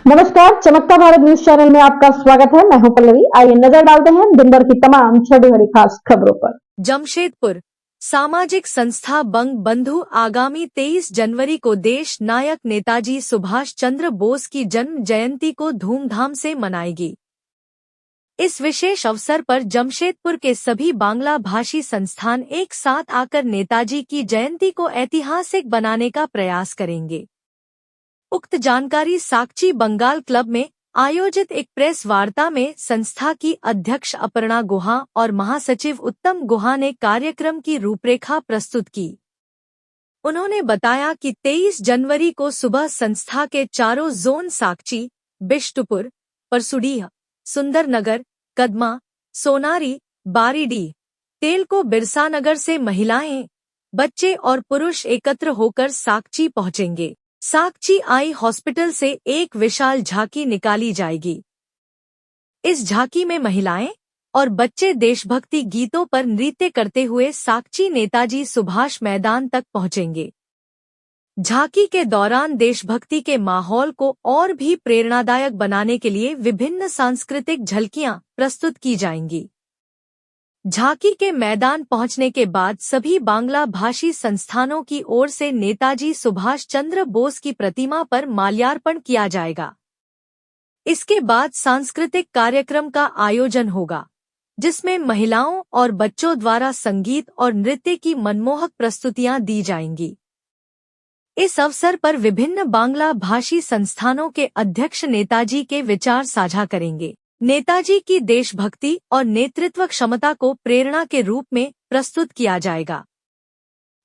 नमस्कार, चमकता Bharat news channel में आपका स्वागत है। मैं हूं पल्लवी। आइए नजर डालते हैं दिन भर की तमाम छोटी बड़ी खास खबरों पर। जमशेदपुर सामाजिक संस्था बंग बंधु आगामी 23 जनवरी को देश नायक नेताजी सुभाष चंद्र बोस की जन्म जयंती को धूमधाम से मनाएगी। इस विशेष अवसर पर जमशेदपुर के सभी बांग्ला भाषी संस्थान एक साथ आकर नेताजी की जयंती को ऐतिहासिक बनाने का प्रयास करेंगे। उक्त जानकारी साकची बंगाल क्लब में आयोजित एक प्रेस वार्ता में संस्था की अध्यक्ष अपर्णा गुहा और महासचिव उत्तम गुहा ने कार्यक्रम की रूपरेखा प्रस्तुत की। उन्होंने बताया कि 23 जनवरी को सुबह संस्था के चारों जोन साकची, बिष्टुपुर, परसुडीह, सुंदरनगर, कदमा, सोनारी, बारीडीह, तेलको बिरसानगर से महिलाएं, बच्चे और पुरुष एकत्र होकर साकची पहुंचेंगे। साकची आई हॉस्पिटल से एक विशाल झांकी निकाली जाएगी। इस झांकी में महिलाएं और बच्चे देशभक्ति गीतों पर नृत्य करते हुए साकची नेताजी सुभाष मैदान तक पहुंचेंगे। झांकी के दौरान देशभक्ति के माहौल को और भी प्रेरणादायक बनाने के लिए विभिन्न सांस्कृतिक झलकियां प्रस्तुत की जाएंगी। झांकी के मैदान पहुंचने के बाद सभी बांग्ला भाषी संस्थानों की ओर से नेताजी सुभाष चंद्र बोस की प्रतिमा पर माल्यार्पण किया जाएगा। इसके बाद सांस्कृतिक कार्यक्रम का आयोजन होगा, जिसमें महिलाओं और बच्चों द्वारा संगीत और नृत्य की मनमोहक प्रस्तुतियां दी जाएंगी। इस अवसर पर विभिन्न बांग्ला भाषी संस्थानों के अध्यक्ष नेताजी के विचार साझा करेंगे। नेताजी की देशभक्ति और नेतृत्व क्षमता को प्रेरणा के रूप में प्रस्तुत किया जाएगा।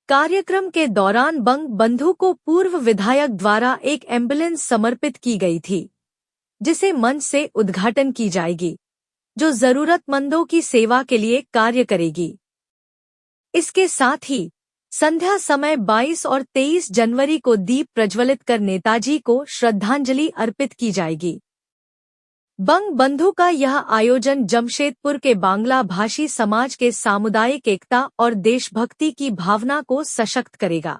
कार्यक्रम के दौरान बंग बंधु को पूर्व विधायक द्वारा एक एम्बुलेंस समर्पित की गई थी, जिसे मंच से उद्घाटन की जाएगी, जो जरूरतमंदों की सेवा के लिए कार्य करेगी। इसके साथ ही संध्या समय 22 और 23 जनवरी को दीप प्रज्वलित कर नेताजी को श्रद्धांजलि अर्पित की जाएगी। बंग बंधु का यह आयोजन जमशेदपुर के बांग्ला भाषी समाज के सामुदायिक एकता और देशभक्ति की भावना को सशक्त करेगा।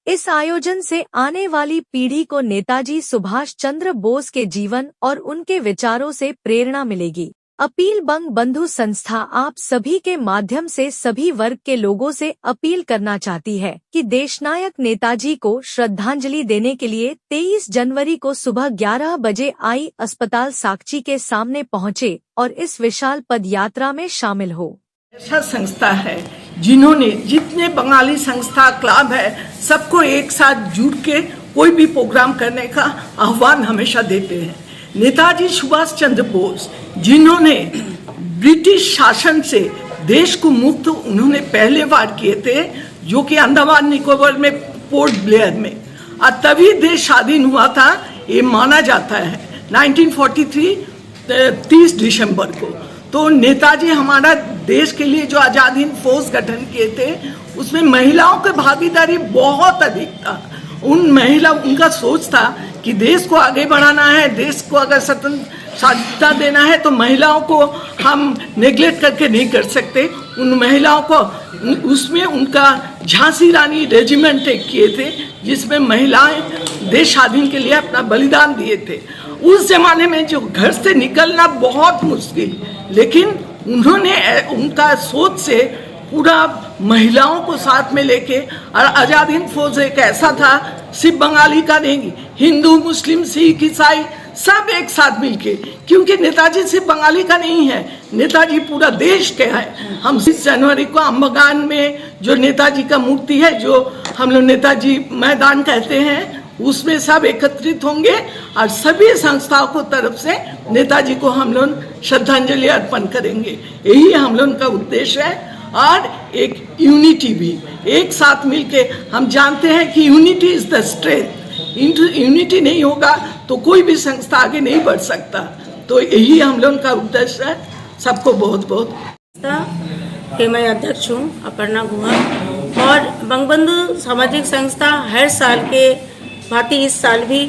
इस आयोजन से आने वाली पीढ़ी को नेताजी सुभाष चंद्र बोस के जीवन और उनके विचारों से प्रेरणा मिलेगी। अपील बंग बंधु संस्था आप सभी के माध्यम से सभी वर्ग के लोगों से अपील करना चाहती है कि देशनायक नेताजी को श्रद्धांजलि देने के लिए 23 जनवरी को सुबह 11 बजे आई अस्पताल साकची के सामने पहुंचे और इस विशाल पद यात्रा में शामिल हो। ऐसा संस्था है जिन्होंने जितने बंगाली संस्था क्लब है सबको एक साथ जुड़ के कोई भी प्रोग्राम करने का आह्वान हमेशा देते हैं। नेताजी सुभाष चंद्र बोस जिन्होंने ब्रिटिश शासन से देश को मुक्त उन्होंने पहले बार किए थे, जो कि अंडमान निकोबार में पोर्ट ब्लेयर में, और तभी देश स्वाधीन हुआ था ये माना जाता है 1943 30 दिसंबर को। तो नेताजी हमारा देश के लिए जो आज़ाद हिंद फौज गठन किए थे उसमें महिलाओं की भागीदारी बहुत अधिक था। उनका सोच था कि देश को आगे बढ़ाना है, देश को अगर स्वतंत्रता देना है तो महिलाओं को हम नेग्लेक्ट करके नहीं कर सकते। उन महिलाओं को उसमें उनका झांसी रानी रेजिमेंट एक किए थे, जिसमें महिलाएं देश स्वाधीन के लिए अपना बलिदान दिए थे। उस जमाने में जो घर से निकलना बहुत मुश्किल, लेकिन उन्होंने उनका सोच से पूरा महिलाओं को साथ में लेके, और आज़ाद हिंद फौज एक ऐसा था सिर्फ बंगाली का नहीं, हिंदू मुस्लिम सिख ईसाई सब एक साथ मिलके, क्योंकि नेताजी सिर्फ बंगाली का नहीं है, नेताजी पूरा देश के है। हम 20 जनवरी को अम्बगान में जो नेताजी का मूर्ति है, जो हम लोग नेताजी मैदान कहते हैं, उसमें सब एकत्रित होंगे और सभी संस्थाओं को तरफ से नेताजी को हम लोग श्रद्धांजलि अर्पण करेंगे। यही हम लोग का उद्देश्य है। और एक यूनिटी भी, एक साथ मिलके, हम जानते हैं कि unity is the strength. Unity नहीं होगा तो कोई भी संस्था आगे नहीं बढ़ सकता। तो यही हम लोग का उद्देश्य है। सबको बहुत बहुत कि मैं अध्यक्ष हूँ अपर्णा गुहा, और बंगबंधु सामाजिक संस्था हर साल के भांति इस साल भी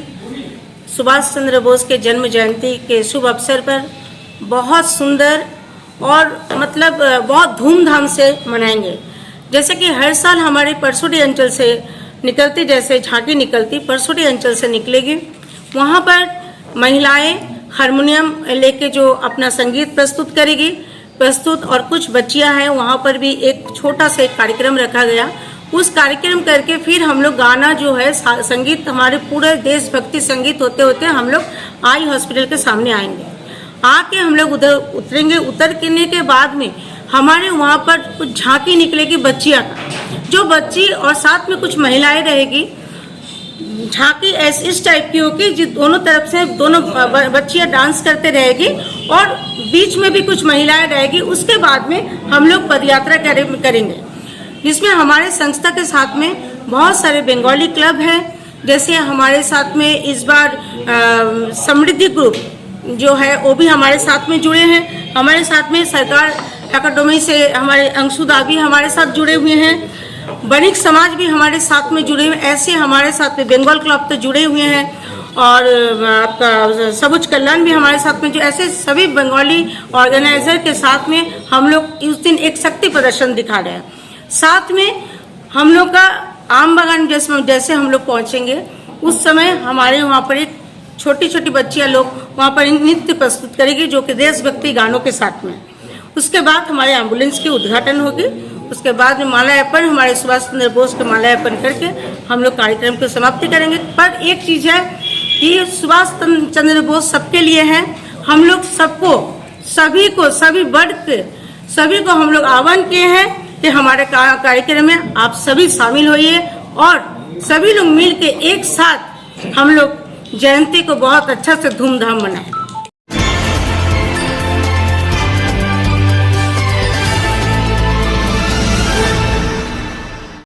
सुभाष चंद्र बोस के जन्म जयंती के शुभ अवसर पर बहुत सुंदर और मतलब बहुत धूमधाम से मनाएंगे। जैसे कि हर साल हमारे परसुडी अंचल से निकलती, जैसे झांकी निकलती परसुडी अंचल से निकलेगी, वहाँ पर महिलाएं हारमोनियम लेके जो अपना संगीत प्रस्तुत और कुछ बच्चियां हैं, वहां पर भी एक छोटा सा एक कार्यक्रम रखा गया। उस कार्यक्रम करके फिर हम लोग गाना जो है संगीत, हमारे पूरे देशभक्ति संगीत होते होते हम लोग आई हॉस्पिटल के सामने आएंगे। आके हम लोग उधर उतरेंगे। उतरने के बाद में हमारे वहाँ पर कुछ झांकी निकलेगी बच्चियाँ का, जो बच्ची और साथ में कुछ महिलाएं रहेगी। झांकी इस टाइप की होगी जो दोनों तरफ से दोनों बच्चियां डांस करते रहेगी और बीच में भी कुछ महिलाएं रहेगी। उसके बाद में हम लोग पदयात्रा करेंगे, जिसमें हमारे संस्था के साथ में बहुत सारे बंगाली क्लब हैं। जैसे हमारे साथ में इस बार समृद्धि ग्रुप जो है वो भी हमारे साथ में जुड़े हैं। हमारे साथ में सरकार अकादमी से हमारे अंशुदा भी हमारे साथ जुड़े हुए हैं। बणिक समाज भी हमारे साथ में जुड़े हुए, ऐसे हमारे साथ में बंगाल क्लब तो जुड़े हुए हैं और आपका सबुज कल्याण भी हमारे साथ में, जो ऐसे सभी बंगाली ऑर्गेनाइजर के साथ में हम लोग उस दिन एक शक्ति प्रदर्शन दिखा रहे हैं। साथ में हम लोग का आम बागान जैसे हम लोग पहुंचेंगे, उस समय हमारे वहाँ पर एक छोटी छोटी बच्चियां लोग वहाँ पर नृत्य प्रस्तुत करेगी, जो कि देशभक्ति गानों के साथ में। उसके बाद हमारे एम्बुलेंस की उद्घाटन होगी। उसके बाद में माल्यार्पण, हमारे सुभाष चंद्र बोस के माल्यार्पण करके हम लोग कार्यक्रम की समाप्ति करेंगे। पर एक चीज है कि सुभाष चंद्र बोस सबके लिए है। हम लोग सभी वर्ग के सभी को हम लोग आह्वान किए हैं कि हमारे कार्यक्रम में आप सभी शामिल होइए और सभी लोग मिल के एक साथ हम लोग जयंती को बहुत अच्छा से धूमधाम मनाएं।